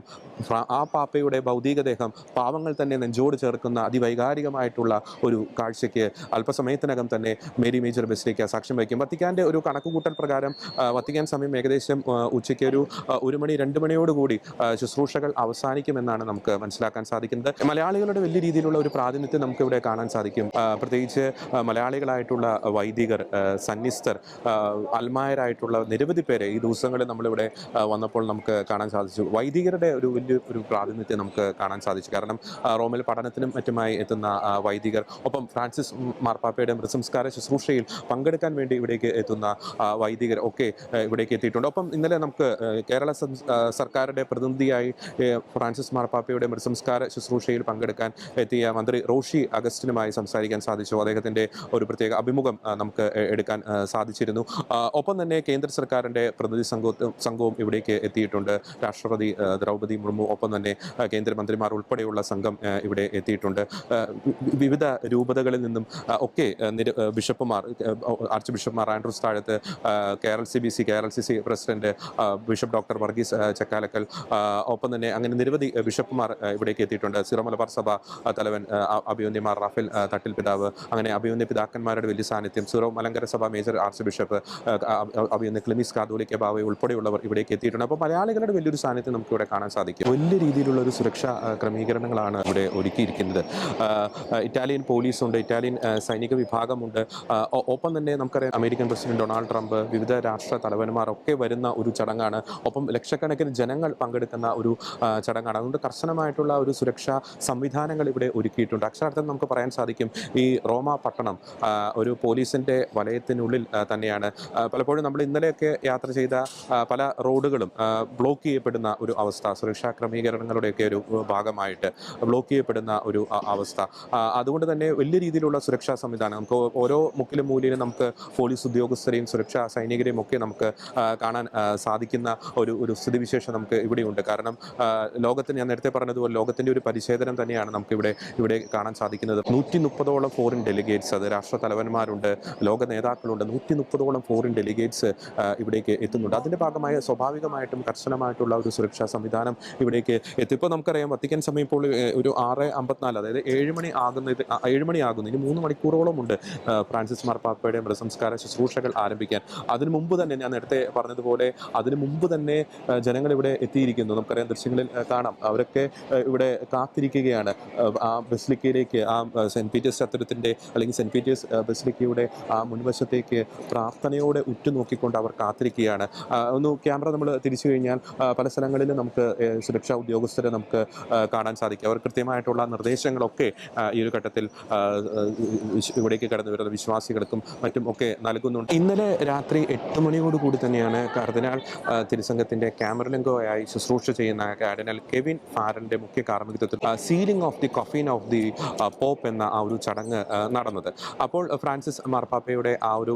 ആ പാപ്പയുടെ ഭൗതികദേഹം പാവങ്ങൾ തന്നെ നെഞ്ചോട് ചേർക്കുന്ന അതിവൈകാരികമായിട്ടുള്ള ഒരു കാഴ്ചയ്ക്ക് അല്പസമയത്തിനകം തന്നെ മേരി മേജർ ബസിലിക്ക സാക്ഷ്യം വഹിക്കും. വത്തിക്കാൻ്റെ ഒരു കണക്കുകൂട്ടൽ പ്രകാരം വത്തിക്കാൻ സമയം ഏകദേശം ഉച്ചയ്ക്ക് ഒരു 1 മണി 2 മണിയോടുകൂടി ശുശ്രൂഷകൾ അവസാനിക്കുമെന്നാണ് നമുക്ക് മനസ്സിലാക്കാൻ സാധിക്കുന്നത്. മലയാളികളുടെ വലിയ രീതിയിലുള്ള ഒരു പ്രാതിനിധ്യം നമുക്ക് ഇവിടെ കാണാൻ സാധിക്കും. പ്രത്യേകിച്ച് മലയാളികളായിട്ടുള്ള വൈദികർ, സന്യസ്തർ, അൽമായരായിട്ടുള്ള നിരവധി പേരെ ഈ ദിവസങ്ങളിൽ നമ്മളിവിടെ വന്നപ്പോൾ നമുക്ക് കാണാൻ സാധിച്ചു. വൈദികരുടെ ഒരു പ്രാതിനിധ്യം നമുക്ക് കാണാൻ സാധിച്ചു. കാരണം റോമിൽ പഠനത്തിനും മറ്റുമായി എത്തുന്ന വൈദികർ, ഒപ്പം ഫ്രാൻസിസ് മാർപ്പാപ്പയുടെ മൃതസംസ്കാര ശുശ്രൂഷയിൽ പങ്കെടുക്കാൻ വേണ്ടി ഇവിടേക്ക് എത്തുന്ന വൈദികർ ഒക്കെ ഇവിടേക്ക് എത്തിയിട്ടുണ്ട്. ഒപ്പം ഇന്നലെ നമുക്ക് കേരള സർക്കാരിൻ്റെ പ്രതിനിധിയായി ഫ്രാൻസിസ് മാർപ്പാപ്പയുടെ മൃതസംസ്കാര ശുശ്രൂഷയിൽ പങ്കെടുക്കാൻ എത്തിയ മന്ത്രി റോഷി അഗസ്റ്റിനുമായി സംസാരിക്കാൻ സാധിച്ചു. അദ്ദേഹത്തിൻ്റെ ഒരു പ്രത്യേക അഭിമുഖം നമുക്ക് എടുക്കാൻ സാധിച്ചിരുന്നു. ഒപ്പം തന്നെ കേന്ദ്ര സർക്കാരിൻ്റെ പ്രതിനിധി സംഘവും ഇവിടേക്ക് എത്തിയിട്ടുണ്ട്. രാഷ്ട്രപതി ദ്രൗപദി മുർമു, ഒപ്പം തന്നെ കേന്ദ്രമന്ത്രിമാർ ഉൾപ്പെടെയുള്ള സംഘം ഇവിടെ എത്തിയിട്ടുണ്ട്. വിവിധ രൂപതകളിൽ നിന്നും ഒക്കെ ബിഷപ്പുമാർ, ആർച്ച് ബിഷപ്പ്മാർ ആൻഡ്രൂസ് താഴത്ത്, KRLCBC president bishop doctor Varghese Chakkalakkal, ഒപ്പം തന്നെ അങ്ങനെ നിരവധി ബിഷപ്പുമാർ ഇവിടേക്ക് എത്തിയിട്ടുണ്ട്. സിറോ മലബാർ സഭ തലവൻ അഭിവന്ദ്യമാർ റാഫേൽ തട്ടിൽ പിതാവ്, അങ്ങനെ അഭിവന്ദ്യ പിതാക്കന്മാരുടെ വലിയ സാന്നിധ്യം, സിറോ മലങ്കര സഭ മേജർ ആർച്ച് ബിഷപ്പ് അഭിവന്ദ്യ ക്ലിമിസ് കാതോലിക്ക ബാവ ഉൾപ്പെടെയുള്ളവർ ഇവിടേക്ക് എത്തിയിട്ടുണ്ട്. അപ്പോൾ മലയാളികളുടെ വലിയൊരു സാന്നിധ്യം നമുക്ക് ഇവിടെ കാണാൻ സാധിക്കും. വലിയ രീതിയിലുള്ള ഒരു സുരക്ഷാ ക്രമീകരണങ്ങളാണ് ഇവിടെ ഒരുക്കിയിരിക്കുന്നത്. ഇറ്റാലിയൻ പോലീസുണ്ട്, ഇറ്റാലിയൻ സൈനിക വിഭാഗമുണ്ട്. ഒപ്പം തന്നെ നമുക്കറിയാം അമേരിക്കൻ പ്രസിഡന്റ് ഡൊണാൾഡ് ട്രംപ്, വിവിധ രാഷ്ട്ര തലവന്മാർ ഒക്കെ വരുന്ന ഒരു ചടങ്ങാണ്. ഒപ്പം ലക്ഷക്കണക്കിന് ജനങ്ങൾ പങ്കെടുക്കുന്ന ഒരു ചടങ്ങാണ്. അതുകൊണ്ട് കർശനമായിട്ടുള്ള ഒരു സുരക്ഷാ സംവിധാനങ്ങൾ ഇവിടെ ഒരുക്കിയിട്ടുണ്ട്. അക്ഷരാർത്ഥം നമുക്ക് പറയാൻ സാധിക്കും ഈ റോമ പട്ടണം ഒരു പോലീസിൻ്റെ വലയത്തിനുള്ളിൽ തന്നെയാണ്. പലപ്പോഴും നമ്മൾ ഇന്നലെയൊക്കെ യാത്ര ചെയ്ത പല റോഡുകളും ബ്ലോക്ക് ചെയ്യപ്പെടുന്ന ഒരു അവസ്ഥ, സുരക്ഷാ ക്രമീകരണങ്ങളുടെയൊക്കെ ഒരു ഭാഗമായിട്ട് ബ്ലോക്ക് ചെയ്യപ്പെടുന്ന ഒരു അവസ്ഥ. അതുകൊണ്ട് തന്നെ വലിയ രീതിയിലുള്ള സുരക്ഷാ സംവിധാനം നമുക്ക് ഓരോ മുക്കിലും മൂലയിലും നമുക്ക് പോലീസ് ഉദ്യോഗസ്ഥരെയും സുരക്ഷാ സൈനികരെയും ഒക്കെ നമുക്ക് കാണാൻ സാധിക്കുന്ന ഒരു സ്ഥിതിവിശേഷം നമുക്ക് ഇവിടെയുണ്ട്. കാരണം ലോകത്തിന്, ഞാൻ നേരത്തെ പറഞ്ഞതുപോലെ, ലോകത്തിൻ്റെ ഒരു പരിച്ഛേദനം തന്നെയാണ് നമുക്ക് ഇവിടെ കാണാൻ സാധിക്കുന്നത്. 130ഓളം ഫോറിൻ ഡെലിഗേറ്റ്സ്, അത് രാഷ്ട്ര തലവന്മാരുണ്ട്, ലോക നേതാക്കളുണ്ട്, 130ഓളം ഫോറിൻ ഡെലിഗേറ്റ്സ് ഇവിടേക്ക് എത്തുന്നുണ്ട്. അതിൻ്റെ ഭാഗമായ സ്വാഭാവികമായിട്ടും കർശനമായിട്ടുള്ള ഒരു സുരക്ഷാ സംവിധാനം ഇവിടേക്ക് എത്തും. ഇപ്പോൾ നമുക്കറിയാം വത്തിക്കാൻ സമയം ഇപ്പോൾ ഒരു 6:54, അതായത് 7 മണി ആകുന്നു. ഇനി 3 മണിക്കൂറോളം ഉണ്ട് ഫ്രാൻസിസ് മാർപ്പാപ്പയുടെ മൃതസംസ്കാര ശുശ്രൂഷകൾ ആരംഭിക്കാൻ. അതിനു മുമ്പ് തന്നെ, ഞാൻ നേരത്തെ പറഞ്ഞതുപോലെ, അതിനു മുമ്പ് തന്നെ ജനങ്ങൾ ഇവിടെ എത്തിയിരിക്കുന്നു. നമുക്കറിയാം, ദൃശ്യങ്ങളിൽ കാണാം, അവരൊക്കെ ഇവിടെ കാത്തിരിക്കുകയാണ് ആ ബസിലിക്കയിലേക്ക്, ആ സെൻറ്റ് പീറ്റേഴ്സ് ചത്തുരത്തിൻ്റെ അല്ലെങ്കിൽ സെൻറ്റ് പീറ്റേഴ്സ് ബസിലിക്കയുടെ ആ മുൻവശത്തേക്ക് പ്രാർത്ഥനയോടെ ഉറ്റുനോക്കിക്കൊണ്ട് അവർ കാത്തിരിക്കുകയാണ്. ക്യാമറ നമ്മൾ തിരിച്ചു കഴിഞ്ഞാൽ പല സ്ഥലങ്ങളിലും നമുക്ക് സുരക്ഷാ ഉദ്യോഗസ്ഥരെ നമുക്ക് കാണാൻ സാധിക്കും. അവർ കൃത്യമായിട്ടുള്ള നിർദ്ദേശങ്ങളൊക്കെ ഈ ഒരു ഘട്ടത്തിൽ ഇവിടേക്ക് കടന്നു വരുന്ന വിശ്വാസികൾക്കും മറ്റും ഒക്കെ നൽകുന്നുണ്ട്. ഇന്നലെ രാത്രി 8 മണിയോടുകൂടി തന്നെയാണ് കർദിനാൾ തിരുസംഘത്തിൻ്റെ ക്യാമറലിംഗോയായി ശുശ്രൂഷ ചെയ്യുന്ന കാർഡിനൽ കെവിൻ ഫാരൻ്റെ മുഖ്യ കാർമ്മികത്വത്തിൽ sealing of the coffin of the pope എന്ന ആ ഒരു ചടങ്ങ് നടന്നത്. അപ്പോൾ ഫ്രാൻസിസ് മാർപ്പാപ്പയുടെ ആ ഒരു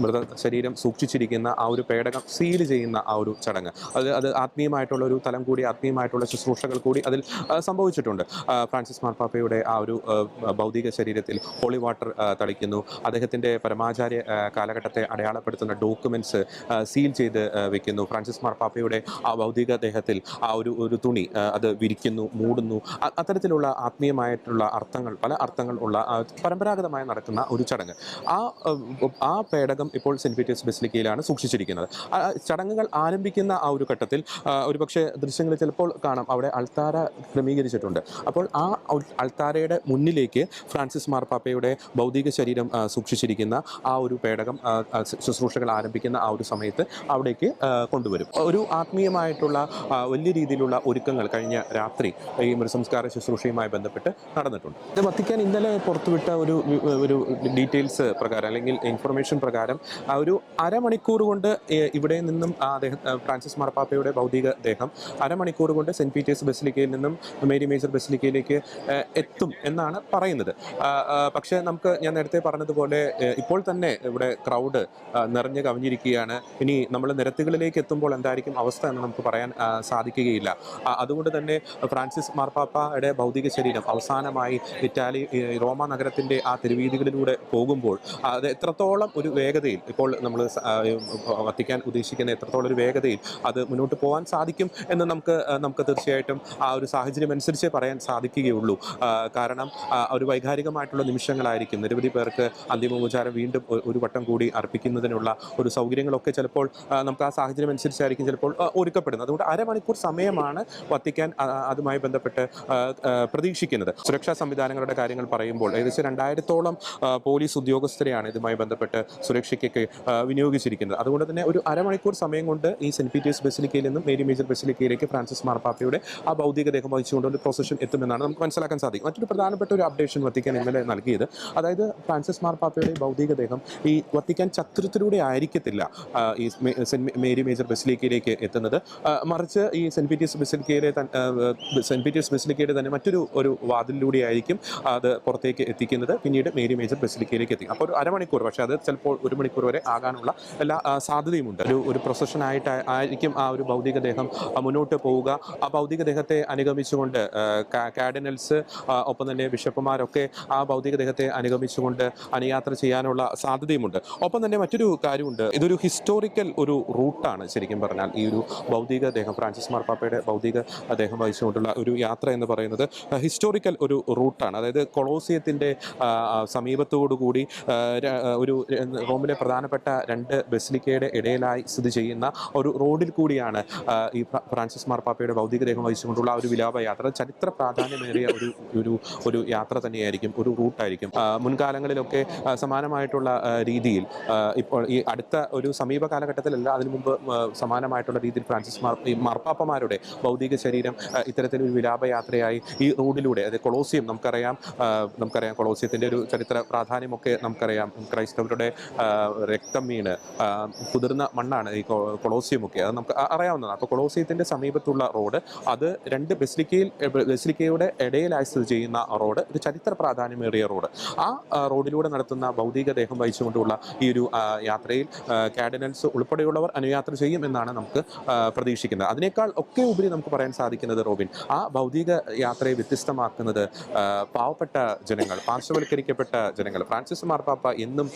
മൃതശരീരം സൂക്ഷിച്ചിരിക്കുന്ന ആ ഒരു പേടകം സീൽ ചെയ്യുന്ന ആ ഒരു ചടങ്ങ്, അത് ആത്മീയമായിട്ടുള്ള ഒരു തലം കൂടി, ആത്മീയമായിട്ടുള്ള ശുശ്രൂഷകൾ കൂടി അതിൽ സംഭവിച്ചിട്ടുണ്ട്. ഫ്രാൻസിസ് മാർപ്പാപ്പയുടെ ആ ഒരു ഭൗതിക ശരീരത്തിൽ ഹോളി വാട്ടർ തളിക്കുന്നു. അദ്ദേഹത്തിൻ്റെ പരമാചാര്യ കാലഘട്ടത്തെ അടയാളപ്പെടുത്തുന്ന ഡോക്യുമെൻറ്റ്സ് സീൽ ചെയ്ത് വെക്കുന്നു. ഫ്രാൻസിസ് മാർപ്പാപ്പയുടെ ആ ഭൗതിക ദേഹത്തിൽ ആ ഒരു തുണി അത് വിരിക്കുന്നു, മൂടുന്നു. അത്തരത്തിലുള്ള ആത്മീയമായിട്ടുള്ള അർത്ഥങ്ങൾ, പല അർത്ഥങ്ങൾ ഉള്ള പരമ്പരാഗതമായി നടക്കുന്ന ഒരു ചടങ്ങ്. ആ ആ പേടകം ഇപ്പോൾ സെൻറ്റ് പീറ്റേഴ്സ് ബസിലിക്കയിലാണ് സൂക്ഷിച്ചിരിക്കുന്നത്. ചടങ്ങുകൾ ആരംഭിക്കുന്ന ആ ഒരു ഘട്ടത്തിൽ ഒരുപക്ഷെ ദൃശ്യങ്ങളിൽ ചിലപ്പോൾ കാണാം, അവിടെ അൾത്താര ക്രമീകരിച്ചിട്ടുണ്ട്. അപ്പോൾ ആ അൾത്താരയുടെ മുന്നിലേക്ക് ഫ്രാൻസിസ് മാർപ്പാപ്പയുടെ ഭൗതിക ശരീരം സൂക്ഷിച്ചിരിക്കുന്ന ആ ഒരു പേടകം ശുശ്രൂഷകൾ ആരംഭിക്കുന്ന ആ ഒരു സമയത്ത് അവിടേക്ക് കൊണ്ടുവരും. ഒരു ആത്മീയമായിട്ടുള്ള വലിയ രീതിയിലുള്ള ഒരുക്കങ്ങൾ കഴിഞ്ഞ രാത്രി ഈ മൃതസംസ്കാര ശുശ്രൂഷയുമായി ബന്ധപ്പെട്ട് നടന്നിട്ടുണ്ട്. വത്തിക്കാൻ ഇന്നലെ പുറത്തുവിട്ട ഒരു ഡീറ്റെയിൽസ് പ്രകാരം അല്ലെങ്കിൽ ഇൻഫർമേഷൻ പ്രകാരം ഒരു അരമണിക്കൂർ കൊണ്ട് ഇവിടെ നിന്നും ഫ്രാൻസിസ് മാർപ്പാപ്പയുടെ ഭൗതിക ദേഹം അരമണിക്കൂർ കൊണ്ട് സെൻറ്റ് പീറ്റേഴ്സ് ബസിലിക്കയിൽ നിന്നും മേരി മേജർ ബസിലിക്കയിലേക്ക് എത്തും എന്നാണ് പറയുന്നത്. പക്ഷേ ഞാൻ നേരത്തെ പറഞ്ഞതുപോലെ ഇപ്പോൾ തന്നെ ഇവിടെ ക്രൗഡ് നിറഞ്ഞു കവിഞ്ഞിരിക്കുകയാണ്. ഇനി നമ്മൾ നിരത്തുകളിലേക്ക് എത്തുമ്പോൾ എന്തായിരിക്കും അവസ്ഥ എന്ന് നമുക്ക് പറയാൻ സാധിക്കുകയില്ല. അതുകൊണ്ട് തന്നെ ഫ്രാൻസിസ് മാർപ്പാപ്പയുടെ ഭൗതിക ശരീരം അവസാനമായി റോമ നഗരത്തിൻ്റെ ആ തെരുവീതികളിലൂടെ പോകുമ്പോൾ അത് എത്രത്തോളം ഒരു വേഗതയിൽ ഇപ്പോൾ നമ്മൾ വത്തിക്കാൻ ഉദ്ദേശിക്കുന്ന എത്രത്തോളം ഒരു വേഗതയിൽ അത് മുന്നോട്ട് പോകാൻ സാധിക്കും എന്ന് നമുക്ക് തീർച്ചയായിട്ടും ആ ഒരു സാഹചര്യം അനുസരിച്ച് പറയാൻ സാധിക്കുകയുള്ളൂ. കാരണം ഒരു വൈകാരികമായിട്ടുള്ള നിമിഷങ്ങളായിരിക്കും. നിരവധി പേർക്ക് അന്തിമോപചാരം വീണ്ടും ഒരു വട്ടം കൂടി അർപ്പിക്കുന്നതിനുള്ള ഒരു സൗകര്യങ്ങളൊക്കെ ചിലപ്പോൾ നമുക്ക് ആ സാഹചര്യം അനുസരിച്ചായിരിക്കും ചിലപ്പോൾ ഒരുക്കപ്പെടുന്നത്. അതുകൊണ്ട് അരമണിക്കൂർ സമയമാണ് വത്തിക്കാൻ അതുമായി ബന്ധപ്പെട്ട് പ്രതീക്ഷിക്കുന്നത്. സുരക്ഷാ സംവിധാനങ്ങളുടെ കാര്യങ്ങൾ പറയുമ്പോൾ ഏകദേശം 2000-ഓളം പോലീസ് ഉദ്യോഗസ്ഥരെയാണ് ഇതുമായി ബന്ധപ്പെട്ട് സുരക്ഷയ്ക്കൊക്കെ വിനിയോഗിച്ചിരിക്കുന്നത്. അതുകൊണ്ട് തന്നെ ഒരു അരമണിക്കൂർ സമയം കൊണ്ട് ഈ സെൻറ്റ് പീറ്റേഴ്സ് ബസിലിക്കയിൽ നിന്നും മേരി മേജർ ബസിലിക്കയിലേക്ക് ഫ്രാൻസിസ് മാർപ്പാപ്പയുടെ ആ ഭൗതികദേഹം വഹിച്ചുകൊണ്ട് ഒരു പ്രൊസഷൻ എത്തുമെന്നാണ് നമുക്ക് മനസ്സിലാക്കാൻ സാധിക്കും. മറ്റൊരു പ്രധാനപ്പെട്ട ഒരു അപ്ഡേഷൻ വത്തിക്കാൻ ഇന്നലെ നൽകിയത്, അതായത് ഫ്രാൻസിസ് മാർപ്പാപ്പയുടെ ഭൗതികദേഹം ഈ വത്തിക്കാൻ ചത്തുരത്തിലൂടെ ആയിരിക്കത്തില്ല ഈ മേരി മേജർ ബസിലിക്കയിലേക്ക് എത്തുന്നത്. മറിച്ച് ഈ സെൻറ്റ് പീറ്റേഴ്സ് ബസിലിക്കയുടെ തന്നെ മറ്റൊരു വാതിലിലൂടെ ആയിരിക്കും അത് പുറത്തേക്ക് എത്തിക്കുന്നത്. പിന്നീട് മേരി മേജർ ബസിലിക്കയിലേക്ക് എത്തിക്കും. അപ്പോൾ ഒരു അരമണിക്കൂർ, പക്ഷേ അത് ചിലപ്പോൾ 1 മണിക്കൂർ വരെ ആകാനുള്ള എല്ലാ സാധ്യതയുമുണ്ട്. ഒരു പ്രൊസഷനായിട്ട് ആയിരിക്കും ആ ഒരു ഭൗതികദേഹം മുന്നോട്ട് പോവുക. ആ ഭൗതികദേഹത്തെ അനുഗമിച്ചുകൊണ്ട് കാർഡിനൽസ് ഒപ്പം തന്നെ ബിഷപ്പുമാരൊക്കെ ആ ഭൗതികദേഹത്തെ അനുഗമിച്ചുകൊണ്ട് അനുയാത്ര ചെയ്യാനുള്ള സാധ്യതയുമുണ്ട്. ഒപ്പം തന്നെ മറ്റൊരു കാര്യമുണ്ട്, ഇതൊരു ഹിസ്റ്റോറിക്കൽ ഒരു റൂട്ടാണ്. ശരിക്കും പറഞ്ഞാൽ ഈ ഒരു ഭൗതികദേഹം ഫ്രാൻസിസ് മാർപ്പാപ്പയുടെ ഭൗതികദേഹം വഹിച്ചുകൊണ്ടുള്ള ഒരു യാത്ര എന്ന് പറയുന്നത് ഹിസ്റ്റോറിക്കൽ ഒരു റൂട്ടാണ്. അതായത് കൊളോസിയത്തിൻ്റെ സമീപത്തോടുകൂടി ഒരു റോമിലെ പ്രധാനപ്പെട്ട 2 ബസിലിക്കയുടെ ഇടയിലായി സ്ഥിതി ചെയ്യുന്ന ഒരു റോഡിൽ കൂടിയാണ് ഈ ഫ്രാൻസിസ് മാർപ്പാപ്പയുടെ ഭൗതികദേഹം വഹിച്ചുകൊണ്ടുള്ള ഒരു വിലാപയാത്ര. ചരിത്ര പ്രാധാന്യമേറിയ ഒരു യാത്ര തന്നെയായിരിക്കും, ഒരു റൂട്ടായിരിക്കും. മുൻകാലങ്ങളിലൊക്കെ സമാനമായിട്ടുള്ള രീതിയിൽ ഇപ്പോൾ ഈ അടുത്ത ഒരു സമീപ കാലഘട്ടത്തിലല്ല, അതിനു മുമ്പ് സമാനമായിട്ടുള്ള രീതിയിൽ മാർപ്പാപ്പമാരുടെ ഭൗതിക ശരീരം ഇത്തരത്തിലൊരു വിലാപയാത്രയായി ഈ റോഡിലൂടെ, അതായത് കൊളോസിയം നമുക്കറിയാം കൊളോസിയത്തിൻ്റെ ഒരു ചരിത്ര പ്രാധാന്യമൊക്കെ നമുക്കറിയാം. ക്രൈസ്തവരുടെ രക്തം വീണ് കുതിർന്ന മണ്ണാണ് ഈ കൊളോസിയമൊക്കെ, അത് നമുക്ക് അറിയാവുന്നതാണ്. അപ്പോൾ കൊളോസിയത്തിൻ്റെ സമീപത്തുള്ള റോഡ്, അത് 2 ബസിലിക്കയുടെ ഇടയിലായി സ്ഥിതി ചെയ്യുന്ന റോഡ്, ഒരു ചരിത്ര പ്രാധാന്യമേറിയ റോഡ്. ആ റോഡിലൂടെ നടത്തുന്ന ഭൗതികദേഹം വഹിച്ചുകൊണ്ടുള്ള ഈ ഒരു യാത്രയിൽ കാർഡിനൽസ് ഉൾപ്പെടെയുള്ളവർ അനുയാത്ര ചെയ്യും എന്നാണ് നമുക്ക് പ്രതീക്ഷിക്കുന്നത്. അതിനേക്കാൾ ഒക്കെ ഉപരി നമുക്ക് പറയാൻ സാധിക്കുന്നത്, റോബിൻ, ആ ഭൗതിക യാത്രയെ വ്യത്യസ്തമാക്കുന്നത് പാവപ്പെട്ട ജനങ്ങൾ, പാർശ്വവൽക്കരിക്കപ്പെട്ട ജനങ്ങൾ, ഫ്രാൻസിസ് മാർപ്പാപ്പ എന്നും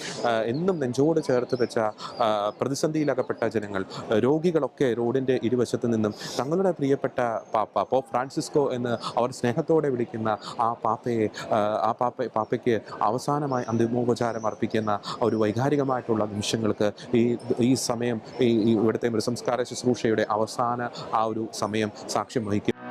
നെഞ്ചോട് ചേർത്ത് വെച്ച പ്രതിസന്ധിയിലകപ്പെട്ട ജനങ്ങൾ, രോഗികളൊക്കെ റോഡിൻ്റെ ഇരുവശത്തു നിന്നും തങ്ങളുടെ പ്രിയപ്പെട്ട പോപ്പ് ഫ്രാൻസിസ്കോ എന്ന് അവർ സ്നേഹത്തോടെ വിളിക്കുന്ന ആ പാപ്പയ്ക്ക് അവസാനമായി അന്തിമോപചാരം അർപ്പിക്കുന്ന ഒരു വൈകാരികമായിട്ടുള്ള നിമിഷങ്ങൾക്ക് ഈ സമയം ഇവിടുത്തെ മൃതസംസ്കാര ശുശ്രൂഷയുടെ അവസാന ആ ഒരു സമയം സാക്ഷ്യം വഹിക്കും.